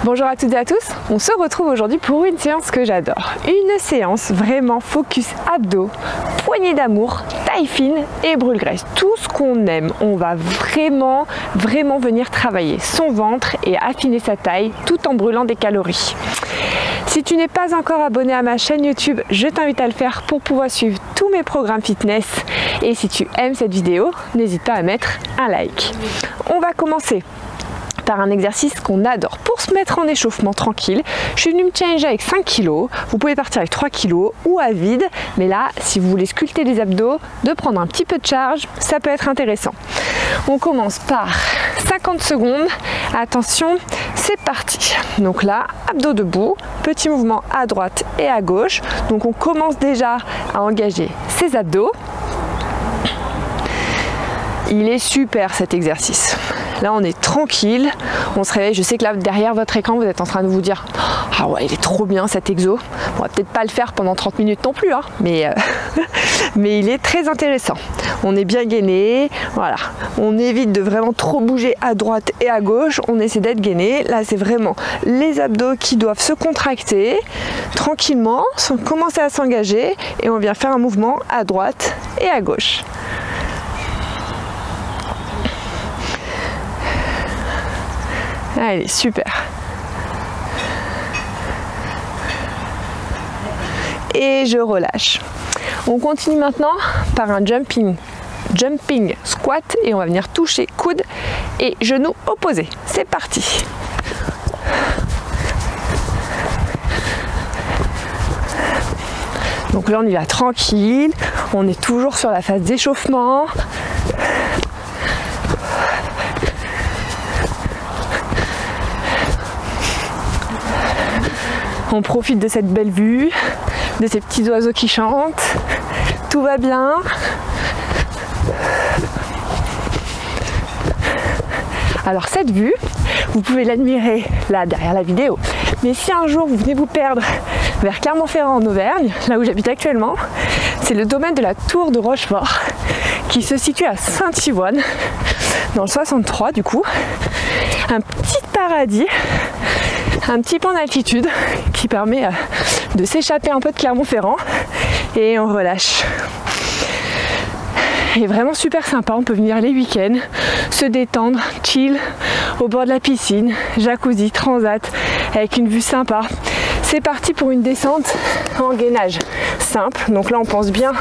Bonjour à toutes et à tous, on se retrouve aujourd'hui pour une séance que j'adore. Une séance vraiment focus abdos, poignée d'amour, taille fine et brûle-graisse. Tout ce qu'on aime, on va vraiment venir travailler son ventre et affiner sa taille tout en brûlant des calories. Si tu n'es pas encore abonné à ma chaîne YouTube, je t'invite à le faire pour pouvoir suivre tous mes programmes fitness. Et si tu aimes cette vidéo, n'hésite pas à mettre un like. On va commencer par un exercice qu'on adore pour se mettre en échauffement tranquille. Je suis venue me challenger avec 5 kg, vous pouvez partir avec 3 kg ou à vide, mais là si vous voulez sculpter les abdos, de prendre un petit peu de charge, ça peut être intéressant. On commence par 50 secondes, attention, c'est parti. Donc là, abdos debout, petit mouvement à droite et à gauche, donc on commence déjà à engager ses abdos. Il est super cet exercice. Là on est tranquille, on se réveille. Je sais que là derrière votre écran vous êtes en train de vous dire ah ouais il est trop bien cet exo. On va peut-être pas le faire pendant 30 minutes non plus hein, mais il est très intéressant. On est bien gainé, voilà. On évite de vraiment trop bouger à droite et à gauche, on essaie d'être gainé. Là c'est vraiment les abdos qui doivent se contracter tranquillement, commencer à s'engager et on vient faire un mouvement à droite et à gauche. Allez, super. Et je relâche. On continue maintenant par un jumping squat et on va venir toucher coude et genoux opposés. C'est parti. Donc là on y va tranquille, on est toujours sur la phase d'échauffement. On profite de cette belle vue, de ces petits oiseaux qui chantent. Tout va bien. Alors cette vue, vous pouvez l'admirer là derrière la vidéo. Mais si un jour vous venez vous perdre vers Clermont-Ferrand en Auvergne, là où j'habite actuellement, c'est le domaine de la Tour de Rochefort qui se situe à Saint-Yvonne, dans le 63 du coup. Un petit paradis, un petit point d'altitude qui permet de s'échapper un peu de Clermont-Ferrand et on relâche. Et vraiment super sympa, on peut venir les week-ends, se détendre, chill, au bord de la piscine, jacuzzi, transat, avec une vue sympa. C'est parti pour une descente en gainage simple, donc là on pense bien,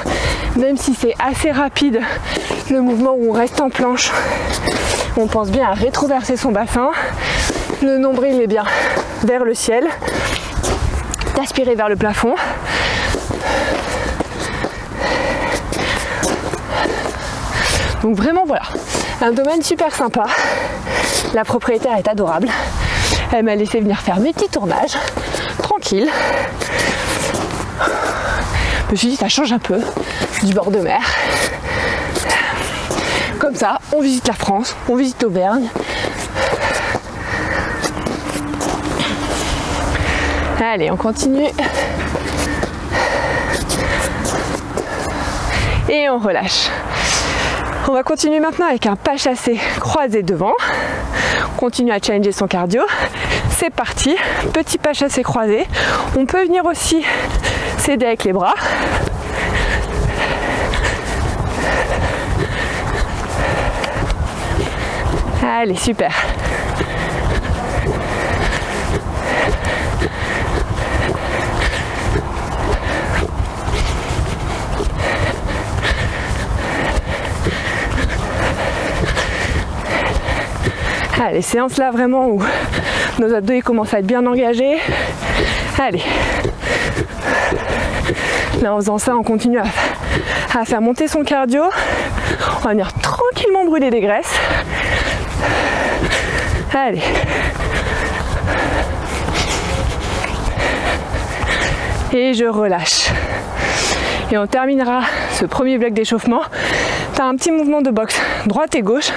même si c'est assez rapide, le mouvement où on reste en planche, on pense bien à rétroverser son bassin, le nombril est bien vers le ciel, d'aspirer vers le plafond. Donc vraiment voilà, un domaine super sympa. La propriétaire est adorable. Elle m'a laissé venir faire mes petits tournages, tranquille. Je me suis dit ça change un peu du bord de mer. Comme ça, on visite la France, on visite l'Auvergne. Allez, on continue. Et on relâche. On va continuer maintenant avec un pas chassé croisé devant. On continue à challenger son cardio. C'est parti. Petit pas chassé croisé. On peut venir aussi s'aider avec les bras. Allez, super. Allez, séance là vraiment où nos abdos ils commencent à être bien engagés. Allez. Là en faisant ça, on continue à faire monter son cardio. On va venir tranquillement brûler des graisses. Allez. Et je relâche. Et on terminera ce premier bloc d'échauffement par un petit mouvement de boxe droite et gauche.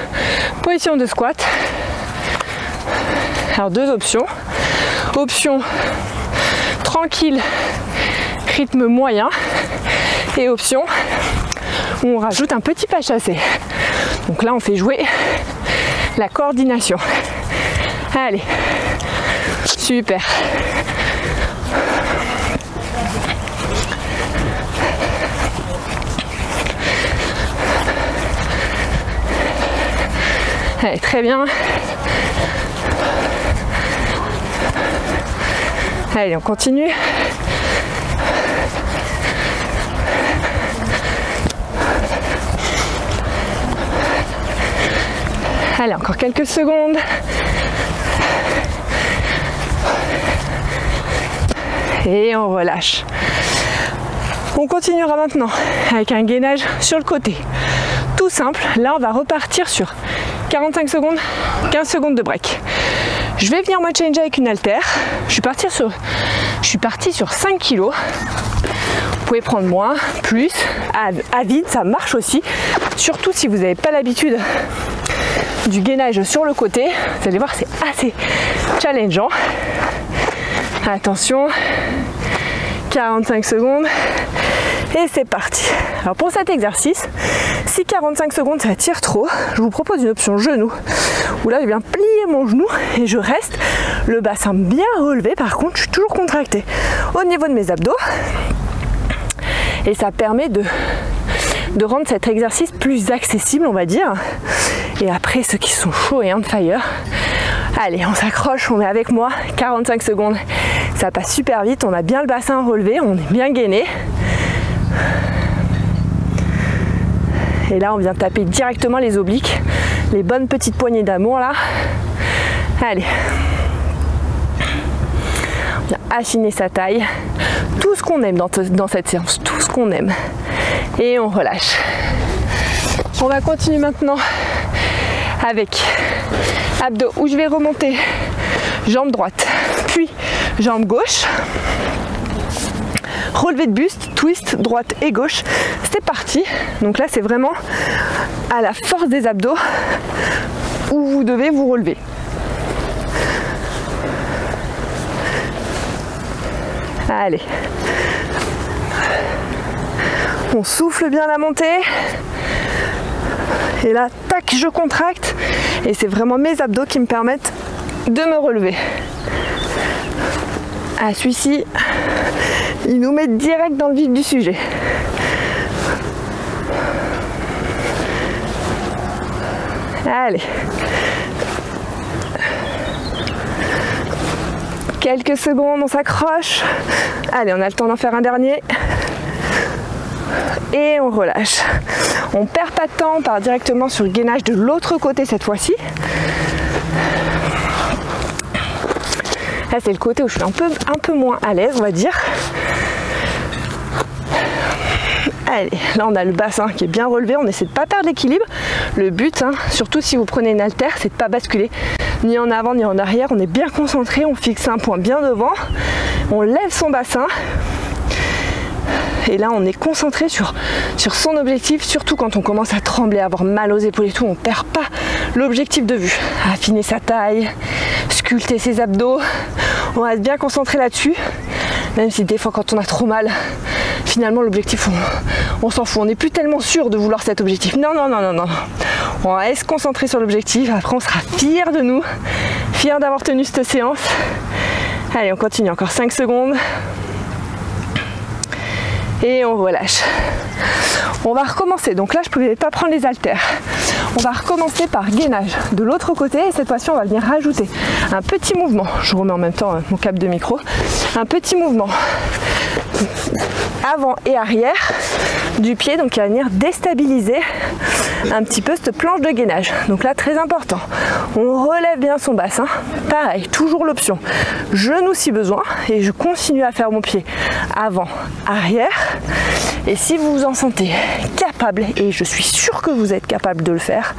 Position de squat. Alors deux options. Option tranquille, rythme moyen. Et option où on rajoute un petit pas chassé. Donc là on fait jouer la coordination. Allez. Super. Allez, très bien. Allez, on continue. Allez, encore quelques secondes. Et on relâche. On continuera maintenant avec un gainage sur le côté. Tout simple, là on va repartir sur 45 secondes, 15 secondes de break. Je vais venir me changer avec une haltère. Je suis partie sur 5 kg. Vous pouvez prendre moins, plus, à vide, ça marche aussi. Surtout si vous n'avez pas l'habitude du gainage sur le côté. Vous allez voir, c'est assez challengeant. Attention, 45 secondes. Et c'est parti. Alors pour cet exercice, si 45 secondes ça tire trop, je vous propose une option genou, où là je viens plier mon genou et je reste le bassin bien relevé. Par contre, je suis toujours contractée au niveau de mes abdos. Et ça permet de rendre cet exercice plus accessible, on va dire. Et après, ceux qui sont chauds et on fire, allez, on s'accroche, on est avec moi, 45 secondes. Ça passe super vite, on a bien le bassin relevé, on est bien gainé. Et là, on vient taper directement les obliques, les bonnes petites poignées d'amour là. Allez. On vient affiner sa taille. Tout ce qu'on aime dans cette séance, tout ce qu'on aime. Et on relâche. On va continuer maintenant avec abdos où je vais remonter jambe droite, puis jambe gauche. Relevé de buste, twist, droite et gauche. C'est parti. Donc là, c'est vraiment à la force des abdos où vous devez vous relever. Allez. On souffle bien la montée. Et là, tac, je contracte. Et c'est vraiment mes abdos qui me permettent de me relever. Ah, celui-ci, il nous met direct dans le vif du sujet. Allez. Quelques secondes, on s'accroche. Allez, on a le temps d'en faire un dernier. Et on relâche. On perd pas de temps, on part directement sur le gainage de l'autre côté cette fois-ci. Là, c'est le côté où je suis un peu moins à l'aise, on va dire. Allez, là on a le bassin qui est bien relevé, on essaie de ne pas perdre l'équilibre. Le but, surtout si vous prenez une haltère, c'est de ne pas basculer ni en avant ni en arrière. On est bien concentré, on fixe un point bien devant, on lève son bassin. Et là on est concentré sur son objectif, surtout quand on commence à trembler, à avoir mal aux épaules et tout, on ne perd pas l'objectif de vue. Affiner sa taille, sculpter ses abdos, on va être bien concentré là-dessus, même si des fois quand on a trop mal, finalement l'objectif on s'en fout, on n'est plus tellement sûr de vouloir cet objectif. Non, on va se concentrer sur l'objectif, après on sera fiers de nous, fiers d'avoir tenu cette séance. Allez, on continue, encore 5 secondes. Et on relâche. On va recommencer. Donc là, je ne pouvais pas prendre les haltères. On va recommencer par gainage de l'autre côté. Et cette fois-ci, on va venir rajouter un petit mouvement. Je remets en même temps mon câble de micro. Un petit mouvement avant et arrière du pied. Donc, il va venir déstabiliser un petit peu cette planche de gainage. Donc là, très important. On relève bien son bassin. Pareil, toujours l'option genou si besoin. Et je continue à faire mon pied avant, arrière. Et si vous vous en sentez capable, et je suis sûre que vous êtes capable de le faire,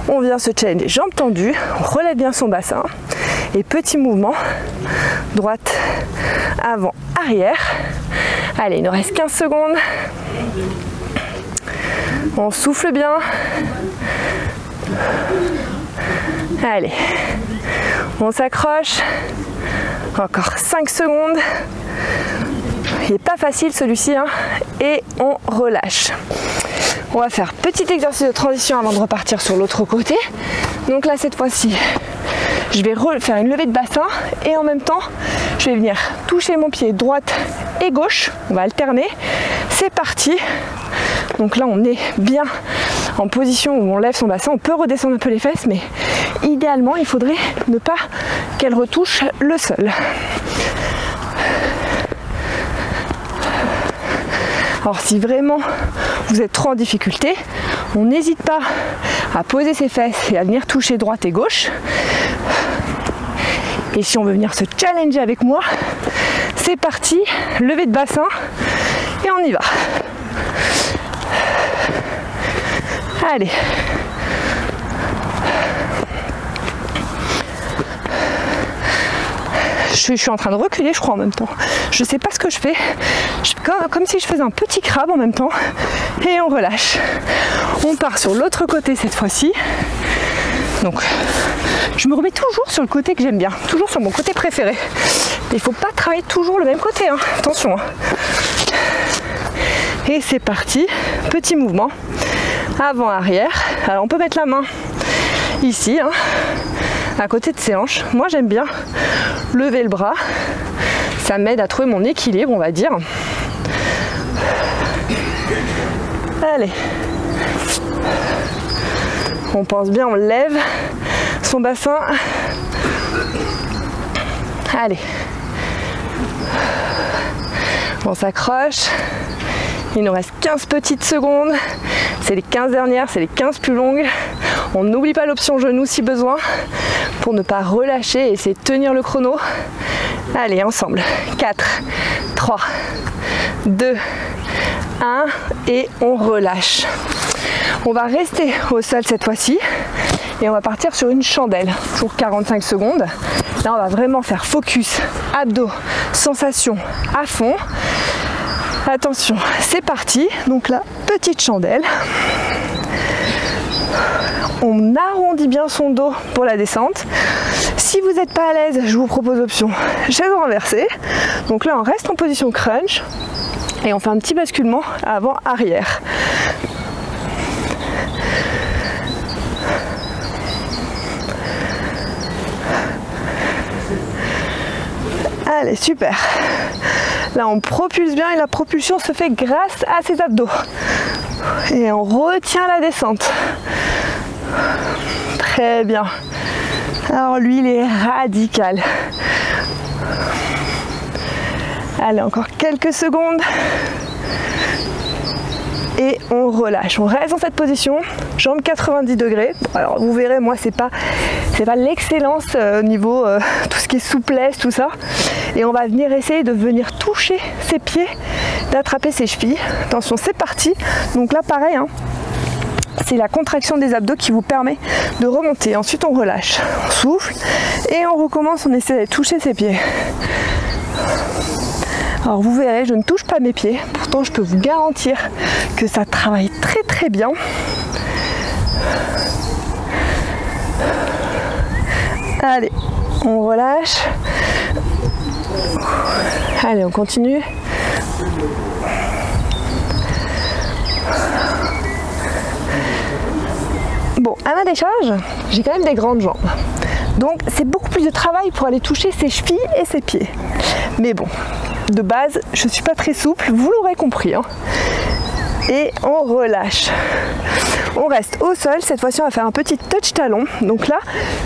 on vient se challenger, jambes tendues, on relève bien son bassin. Et petit mouvement, droite, avant, arrière. Allez, il nous reste 15 secondes. On souffle bien. Allez, on s'accroche. Encore 5 secondes. Il n'est pas facile celui-ci, et on relâche. On va faire petit exercice de transition avant de repartir sur l'autre côté. Donc là, cette fois-ci, Je vais faire une levée de bassin et en même temps, je vais venir toucher mon pied droite et gauche. On va alterner. C'est parti. Donc là, on est bien en position où on lève son bassin. On peut redescendre un peu les fesses, mais idéalement, il faudrait ne pas qu'elle retouche le sol. Alors si vraiment vous êtes trop en difficulté, on n'hésite pas à poser ses fesses et à venir toucher droite et gauche. Et si on veut venir se challenger avec moi, c'est parti, levée de bassin et on y va. Allez. Je suis en train de reculer, je crois, en même temps. Je sais pas ce que je fais. Comme si je faisais un petit crabe en même temps. Et on relâche. On part sur l'autre côté cette fois-ci. Donc, je me remets toujours sur le côté que j'aime bien. Toujours sur mon côté préféré. Il ne faut pas travailler toujours le même côté. Hein. Attention. Hein. Et c'est parti. Petit mouvement. Avant, arrière. Alors, on peut mettre la main ici. Hein, à côté de ses hanches. Moi j'aime bien lever le bras, ça m'aide à trouver mon équilibre, on va dire. Allez, on pense bien, on lève son bassin. Allez, on s'accroche. Il nous reste 15 petites secondes. C'est les 15 dernières, c'est les 15 plus longues. On n'oublie pas l'option genou si besoin pour ne pas relâcher et essayer de tenir le chrono. Allez, ensemble. 4, 3, 2, 1 et on relâche. On va rester au sol cette fois-ci et on va partir sur une chandelle. Toujours 45 secondes. Là, on va vraiment faire focus, abdos, sensation à fond. Attention, c'est parti. Donc là, petite chandelle. On arrondit bien son dos pour la descente. Si vous n'êtes pas à l'aise, je vous propose l'option chaise renversée. Donc là, on reste en position crunch et on fait un petit basculement avant-arrière. Allez, super. Là, on propulse bien et la propulsion se fait grâce à ses abdos. Et on retient la descente. Très bien. Alors lui, il est radical. Allez, encore quelques secondes. Et on relâche. On reste dans cette position, jambes 90 degrés. Alors vous verrez, moi c'est pas l'excellence au niveau tout ce qui est souplesse, tout ça. Et on va venir essayer de venir toucher ses pieds, d'attraper ses chevilles. Attention, c'est parti. Donc là pareil, hein, c'est la contraction des abdos qui vous permet de remonter. Ensuite on relâche, on souffle et on recommence, on essaie de toucher ses pieds. Alors vous verrez, je ne touche pas mes pieds, pourtant je peux vous garantir que ça travaille très très bien. Allez, on relâche. Allez, on continue. Bon, à ma décharge, j'ai quand même des grandes jambes. Donc c'est beaucoup plus de travail pour aller toucher ses chevilles et ses pieds. Mais bon, de base, je ne suis pas très souple, vous l'aurez compris. Hein. Et on relâche. On reste au sol, cette fois-ci on va faire un petit touch talon. Donc là,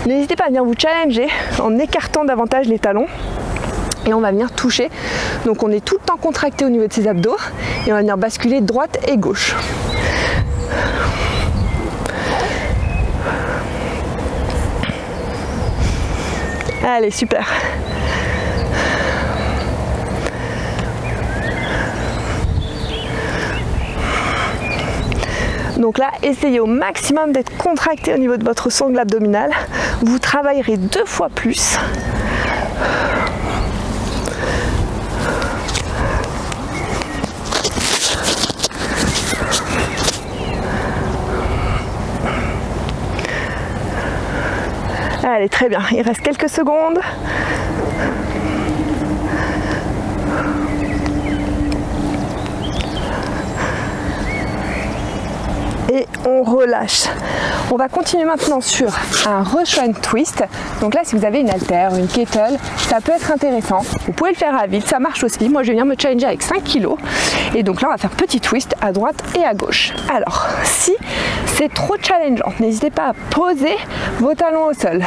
n'hésitez pas à venir vous challenger en écartant davantage les talons. Et on va venir toucher. Donc on est tout le temps contracté au niveau de ses abdos. Et on va venir basculer droite et gauche. Allez, super. Donc là, essayez au maximum d'être contracté au niveau de votre sangle abdominale. Vous travaillerez 2 fois plus. Allez, très bien. Il reste quelques secondes. et on relâche. On va continuer maintenant sur un Russian twist. Donc là, si vous avez une haltère, une kettle, ça peut être intéressant. Vous pouvez le faire à vide, ça marche aussi. Moi, je vais venir me challenger avec 5 kg. Et donc là, on va faire petit twist à droite et à gauche. Alors, si c'est trop challengeant, n'hésitez pas à poser vos talons au sol.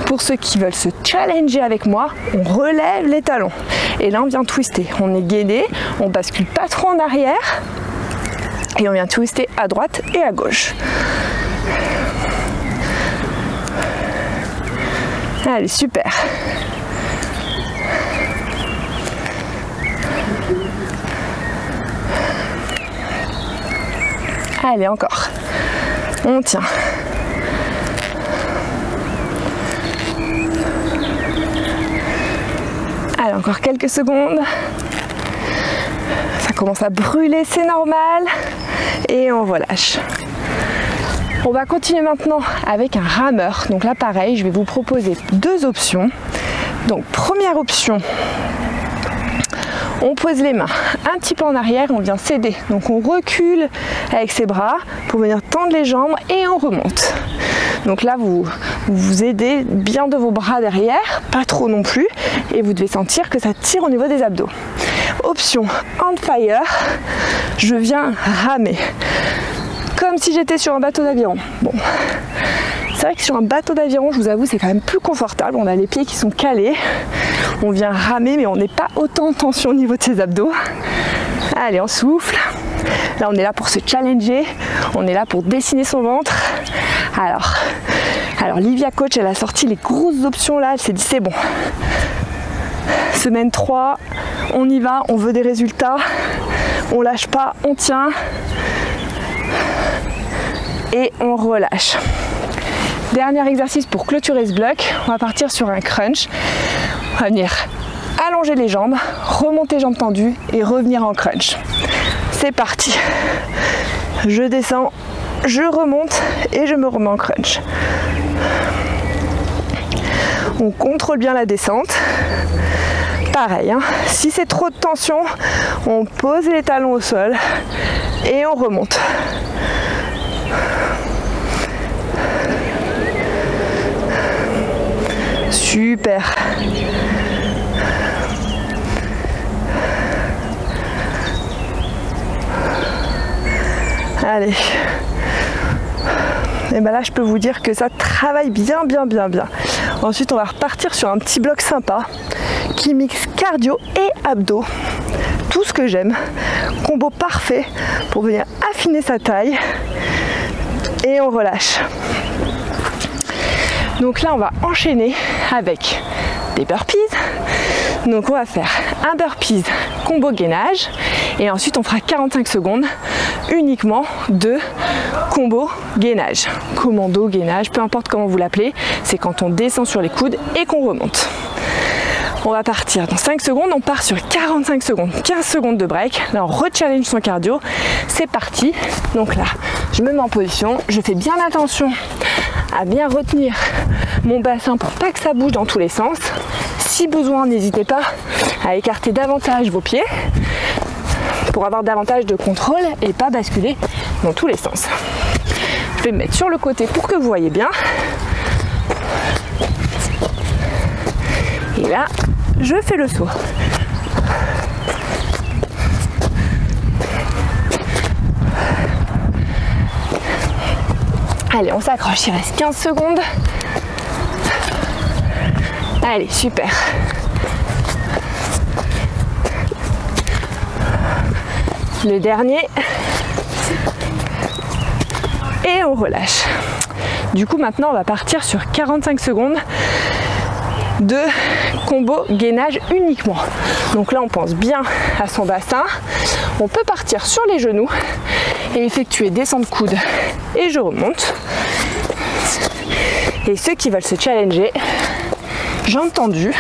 Pour ceux qui veulent se challenger avec moi, on relève les talons. Et là, on vient twister. On est gainé, on bascule pas trop en arrière. Et on vient twister à droite et à gauche. Allez, super. Allez, encore. On tient. Allez, encore quelques secondes. Ça commence à brûler, c'est normal. Et on relâche. On va continuer maintenant avec un rameur. Donc là, pareil, je vais vous proposer deux options. Donc, première option, on pose les mains un petit peu en arrière, on vient s'aider. Donc on recule avec ses bras pour venir tendre les jambes et on remonte. Donc là, vous aidez bien de vos bras derrière, pas trop non plus, et vous devez sentir que ça tire au niveau des abdos. Option on fire, je viens ramer. Comme si j'étais sur un bateau d'aviron. Bon, c'est vrai que sur un bateau d'aviron, je vous avoue, c'est quand même plus confortable. On a les pieds qui sont calés. On vient ramer, mais on n'est pas autant en tension au niveau de ses abdos. Allez, on souffle. Là, on est là pour se challenger. On est là pour dessiner son ventre. Alors Livia Coach, elle a sorti les grosses options là. Elle s'est dit, c'est bon. Semaine 3, on y va, on veut des résultats. On lâche pas, on tient. Et on relâche. Dernier exercice pour clôturer ce bloc, on va partir sur un crunch. On va venir allonger les jambes, remonter jambes tendues et revenir en crunch. C'est parti. Je descends, je remonte et je me remets en crunch. On contrôle bien la descente. Pareil, hein. Si c'est trop de tension, on pose les talons au sol et on remonte. Super. Allez. Et bien là, je peux vous dire que ça travaille bien. Ensuite, on va repartir sur un petit bloc sympa qui mixe cardio et abdos. Tout ce que j'aime. Combo parfait pour venir affiner sa taille. Et on relâche. Donc là, on va enchaîner avec des burpees. Donc on va faire un burpees combo gainage et ensuite on fera 45 secondes uniquement de combo gainage. Commando, gainage, peu importe comment vous l'appelez, c'est quand on descend sur les coudes et qu'on remonte. On va partir dans 5 secondes, on part sur 45 secondes, 15 secondes de break. Là, on re-challenge son cardio. C'est parti. Donc là, je me mets en position, je fais bien attention à bien retenir mon bassin pour pas que ça bouge dans tous les sens. Si besoin, n'hésitez pas à écarter davantage vos pieds pour avoir davantage de contrôle et pas basculer dans tous les sens. Je vais me mettre sur le côté pour que vous voyez bien. Et là, je fais le saut. Allez, on s'accroche, il reste 15 secondes. Allez, super. Le dernier. Et on relâche. Du coup, maintenant, on va partir sur 45 secondes de combo gainage uniquement. Donc là, on pense bien à son bassin. On peut partir sur les genoux et effectuer descente coude et je remonte. Et ceux qui veulent se challenger, jambes tendues,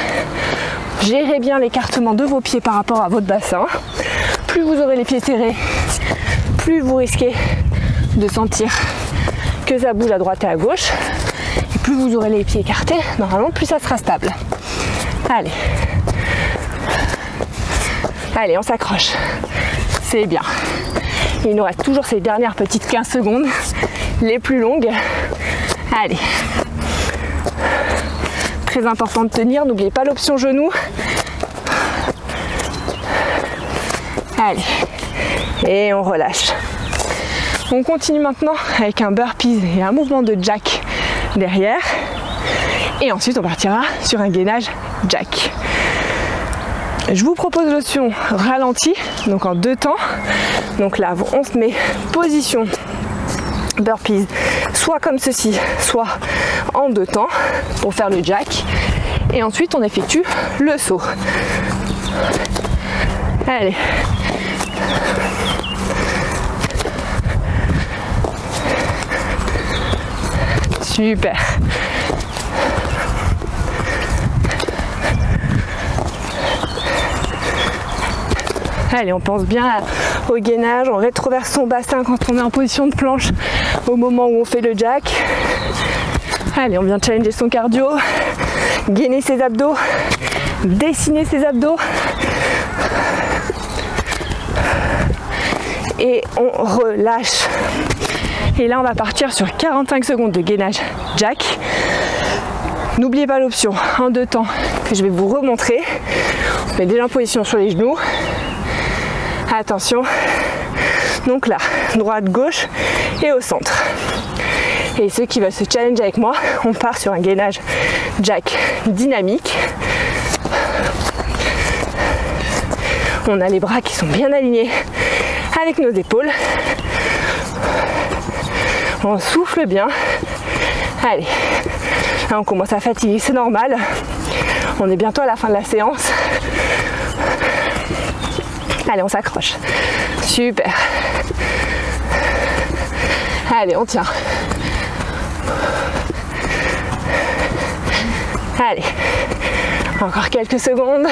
gérez bien l'écartement de vos pieds par rapport à votre bassin. Plus vous aurez les pieds serrés, plus vous risquez de sentir que ça bouge à droite et à gauche. Et plus vous aurez les pieds écartés, normalement plus ça sera stable. Allez. Allez, on s'accroche. C'est bien. Et il nous reste toujours ces dernières petites 15 secondes, les plus longues. Allez. Très important de tenir, n'oubliez pas l'option genou. Allez. Et on relâche. On continue maintenant avec un burpees et un mouvement de jack derrière. Et ensuite on partira sur un gainage jack. Je vous propose l'option ralenti, donc en 2 temps. Donc là, on se met position burpees, soit comme ceci, soit en 2 temps pour faire le jack. Et ensuite on effectue le saut. Allez. Super. Allez, on pense bien au gainage, on rétroverse son bassin quand on est en position de planche au moment où on fait le jack. Allez, on vient challenger son cardio, gainer ses abdos, dessiner ses abdos. Et on relâche. Et là, on va partir sur 45 secondes de gainage jack. N'oubliez pas l'option en 2 temps que je vais vous remontrer. On met déjà en position sur les genoux. Attention. Donc là, droite, gauche et au centre. Et ceux qui veulent se challenger avec moi, on part sur un gainage jack dynamique. On a les bras qui sont bien alignés avec nos épaules. On souffle bien. Allez, là on commence à fatiguer, c'est normal. On est bientôt à la fin de la séance. Allez, on s'accroche. Super. Allez, on tient. Allez, encore quelques secondes.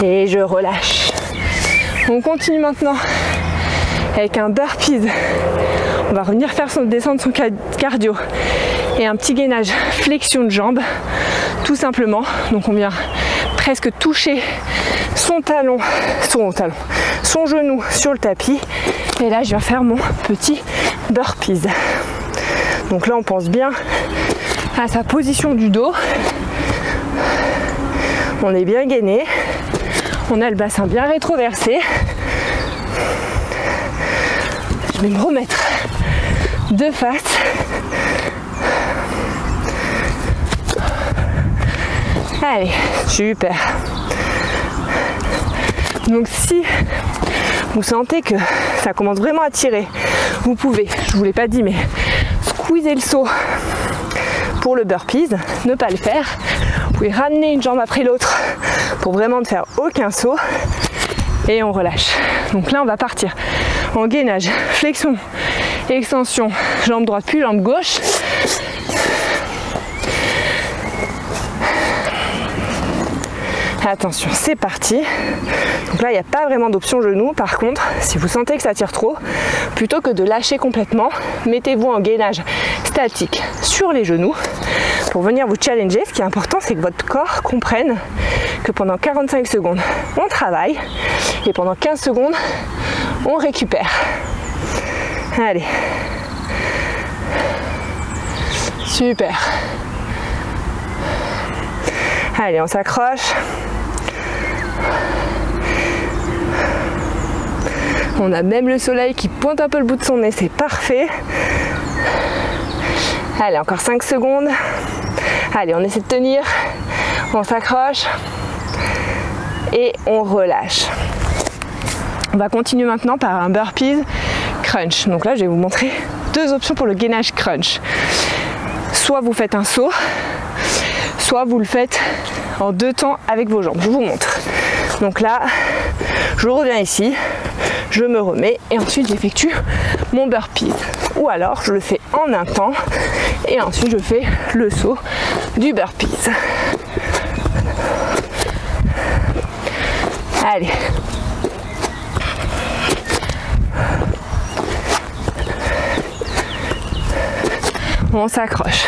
Et je relâche. On continue maintenant avec un burpees. On va revenir faire descendre son cardio et un petit gainage flexion de jambes, tout simplement. Donc on vient presque toucher son genou sur le tapis. Et là je viens faire mon petit burpees. Donc là on pense bien à sa position du dos. On est bien gainé. On a le bassin bien rétroversé. Je vais me remettre de face. Allez, super. Donc si vous sentez que ça commence vraiment à tirer, vous pouvez, je ne vous l'ai pas dit, mais squeezer le saut pour le burpees, ne pas le faire. Vous pouvez ramener une jambe après l'autre pour vraiment ne faire aucun saut et on relâche. Donc là on va partir en gainage, flexion, extension, jambe droite puis jambe gauche. Attention, c'est parti. Donc là il n'y a pas vraiment d'option genou. Par contre, si vous sentez que ça tire trop, plutôt que de lâcher complètement, mettez-vous en gainage statique sur les genoux pour venir vous challenger. Ce qui est important, c'est que votre corps comprenne que pendant 45 secondes on travaille et pendant 15 secondes on récupère. Allez, super. Allez, on s'accroche. On a même le soleil qui pointe un peu le bout de son nez, c'est parfait. Allez, encore 5 secondes. Allez, on essaie de tenir. On s'accroche. Et on relâche. On va continuer maintenant par un burpees crunch. Donc là, je vais vous montrer 2 options pour le gainage crunch. Soit vous faites un saut, soit vous le faites en 2 temps avec vos jambes. Je vous montre. Donc là, je reviens ici, je me remets et ensuite j'effectue mon burpees. Ou alors je le fais en un temps et ensuite je fais le saut du burpees. Allez. On s'accroche.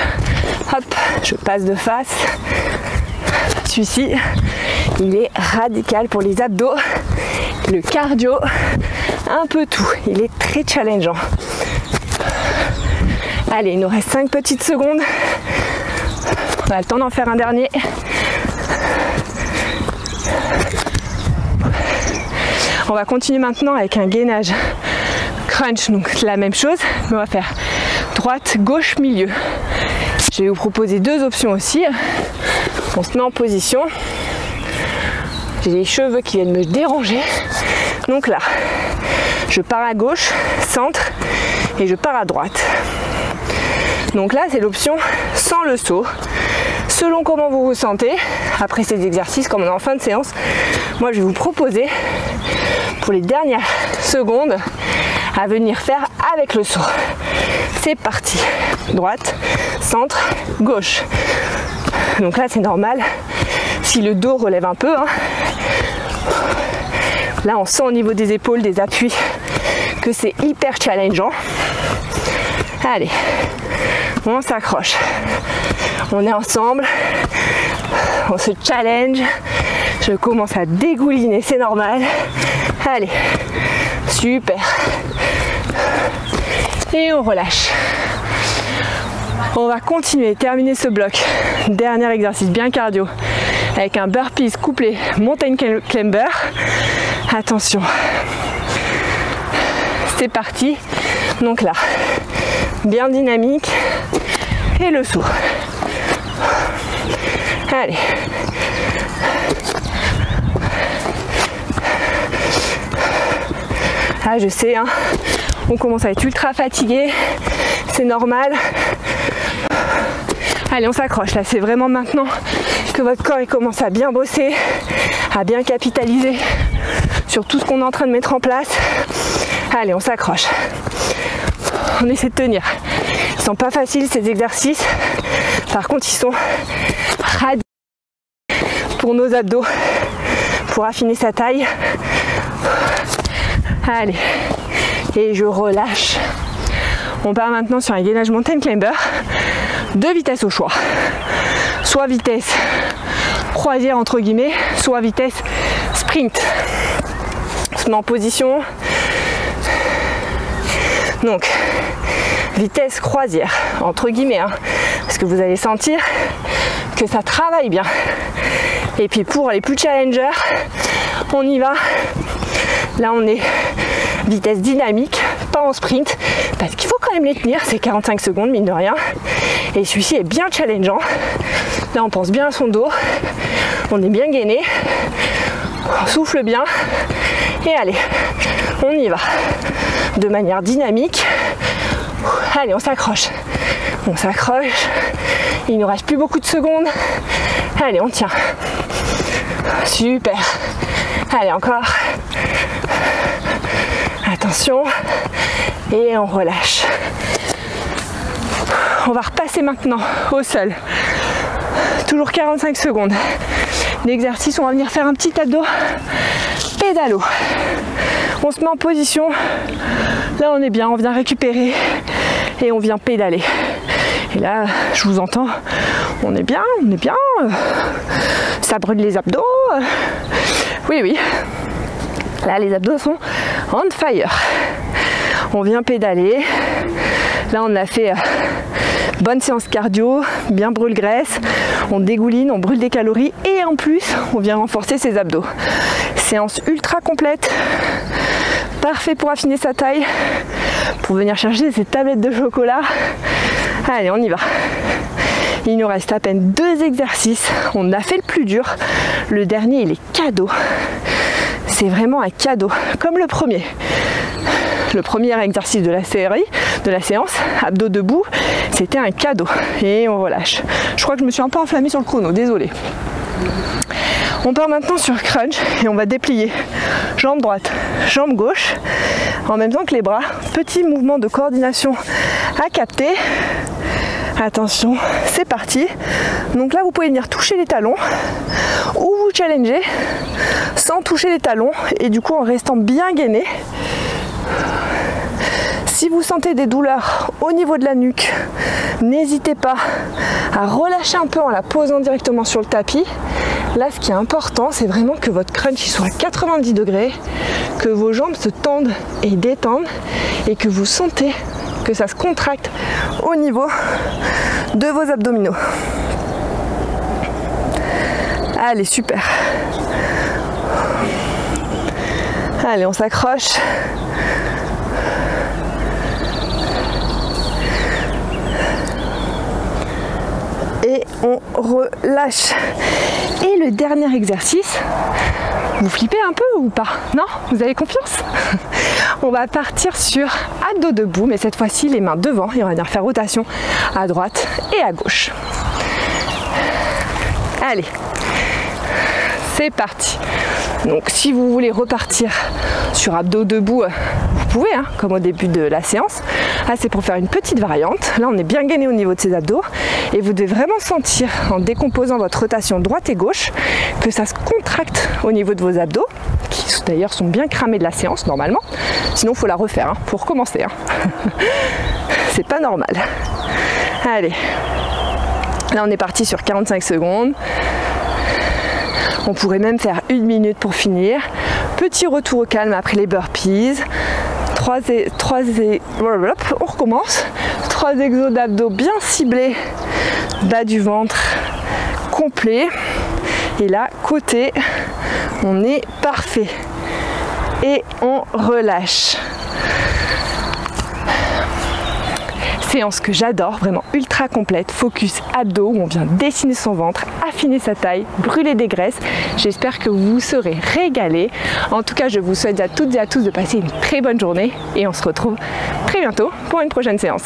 Hop, je passe de face. Celui-ci, Il est radical pour les abdos, le cardio, un peu tout. Il est très challengeant. Allez, il nous reste 5 petites secondes. On a le temps d'en faire un dernier. On va continuer maintenant avec un gainage crunch, donc la même chose, mais on va faire droite, gauche, milieu. Je vais vous proposer 2 options aussi. On se met en position. J'ai les cheveux qui viennent me déranger. Donc là, je pars à gauche, centre, et je pars à droite. Donc là, c'est l'option sans le saut. Selon comment vous vous sentez, après ces exercices, comme on est en fin de séance, moi je vais vous proposer pour les dernières secondes à venir faire avec le saut. C'est parti. Droite, centre, gauche. Donc là, c'est normal si le dos relève un peu. Là, on sent au niveau des épaules, des appuis, que c'est hyper challengeant. Allez, on s'accroche. On est ensemble. On se challenge. Je commence à dégouliner, c'est normal. Allez, super. Et on relâche. On va continuer, terminer ce bloc. Dernier exercice bien cardio avec un burpees couplé mountain climber. Attention. C'est parti. Donc là, bien dynamique. Et le saut. Allez. Ah, je sais, hein, on commence à être ultra fatigué, c'est normal. Allez, on s'accroche, là, c'est vraiment maintenant que votre corps il commence à bien bosser, à bien capitaliser sur tout ce qu'on est en train de mettre en place. Allez, on s'accroche. On essaie de tenir. Ils sont pas faciles ces exercices, par contre, ils sont radicaux pour nos abdos, pour affiner sa taille. Allez, et je relâche. On part maintenant sur un gainage mountain climber, 2 vitesses au choix. Soit vitesse croisière entre guillemets, soit vitesse sprint. On se met en position. Donc, vitesse croisière entre guillemets, hein, parce que vous allez sentir que ça travaille bien. Et puis pour les plus challengers, on y va. Là on est vitesse dynamique, pas en sprint, parce qu'il faut quand même les tenir, c'est 45 secondes mine de rien. Et celui-ci est bien challengeant. Là on pense bien à son dos, on est bien gainé, on souffle bien, et allez, on y va. De manière dynamique. Allez, on s'accroche. On s'accroche. Il nous reste plus beaucoup de secondes. Allez, on tient. Super. Allez, encore. Attention. Et on relâche. On va repasser maintenant au sol. Toujours 45 secondes d'exercice. On va venir faire un petit abdo pédalo. On se met en position. Là, on est bien. On vient récupérer et on vient pédaler. Et là, je vous entends. On est bien, on est bien. Ça brûle les abdos. Oui, oui. Là, les abdos sont on fire. On vient pédaler. Là, on a fait bonne séance cardio, bien brûle-graisse. On dégouline, on brûle des calories et en plus, on vient renforcer ses abdos. Séance ultra complète. Parfait pour affiner sa taille. Pour venir chercher ses tablettes de chocolat. Allez, on y va. Il nous reste à peine 2 exercices. On a fait le plus dur. Le dernier, il est cadeau. C'est vraiment un cadeau, comme le premier. Le premier exercice de la série, de la séance, abdos debout, c'était un cadeau. Et on relâche. Je crois que je me suis un peu enflammée sur le chrono, désolée. On part maintenant sur crunch et on va déplier jambe droite, jambe gauche, en même temps que les bras. Petit mouvement de coordination à capter. Attention, c'est parti. Donc là, vous pouvez venir toucher les talons ou vous challenger sans toucher les talons et du coup en restant bien gainé. Si vous sentez des douleurs au niveau de la nuque, n'hésitez pas à relâcher un peu en la posant directement sur le tapis. Là, ce qui est important, c'est vraiment que votre crunch il soit à 90 degrés, que vos jambes se tendent et détendent et que vous sentez que ça se contracte au niveau de vos abdominaux. Allez, super. Allez, on s'accroche. Et on relâche. Et le dernier exercice, vous flippez un peu ou pas? Non? Vous avez confiance? On va partir sur abdos debout, mais cette fois-ci les mains devant et on va venir faire rotation à droite et à gauche. Allez, c'est parti. Donc si vous voulez repartir sur abdos debout, vous pouvez, hein, comme au début de la séance. Là, c'est pour faire une petite variante. Là, on est bien gainé au niveau de ses abdos et vous devez vraiment sentir, en décomposant votre rotation droite et gauche, que ça se contracte au niveau de vos abdos, qui d'ailleurs sont bien cramés de la séance normalement. Sinon, il faut la refaire, hein, pour commencer. Hein. C'est pas normal. Allez. Là, on est parti sur 45 secondes. On pourrait même faire 1 minute pour finir. Petit retour au calme après les burpees. On recommence. 3 exos d'abdos bien ciblés. Bas du ventre complet. Et là, côté, on est parfait. Et on relâche. Séance que j'adore, vraiment ultra complète, focus abdos où on vient dessiner son ventre, affiner sa taille, brûler des graisses. J'espère que vous serez régalés. En tout cas, je vous souhaite à toutes et à tous de passer une très bonne journée et on se retrouve très bientôt pour une prochaine séance.